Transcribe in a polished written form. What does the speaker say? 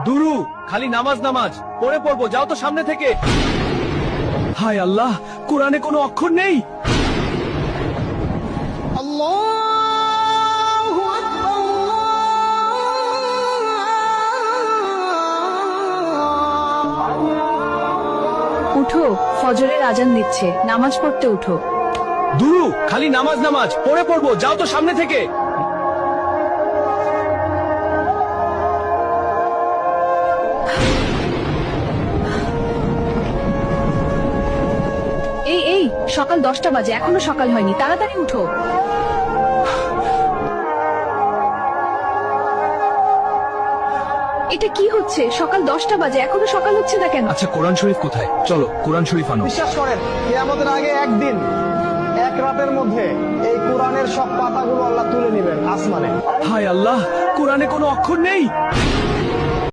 দুরু খালি নামাজ নামাজ পড়ে পড়বো, যাও তো সামনে থেকে। হায় আল্লাহ, কোরআনে কোনো অক্ষর নেই। উঠো, ফজরের আজান দিচ্ছে, নামাজ পড়তে উঠো। দুরু খালি নামাজ নামাজ পড়ে পড়বো, যাও তো সামনে থেকে। এই এই, সকাল 10টা বাজে, এখনো সকাল হয়নি, তাড়াতাড়ি উঠো। এটা কি হচ্ছে? সকাল 10টা বাজে, এখনো সকাল হচ্ছে না কেন? আচ্ছা, কোরআন শরীফ কোথায়? চলো কোরআন শরীফ আনো। বিশ্বাস করেন, কিয়ামতের আগে একদিন এক রাতের মধ্যে এই কোরআনের সব পাতাগুলো আল্লাহ তুলে নেবেন আসমানে। হায় আল্লাহ, কোরআনে কোনো অক্ষর নেই।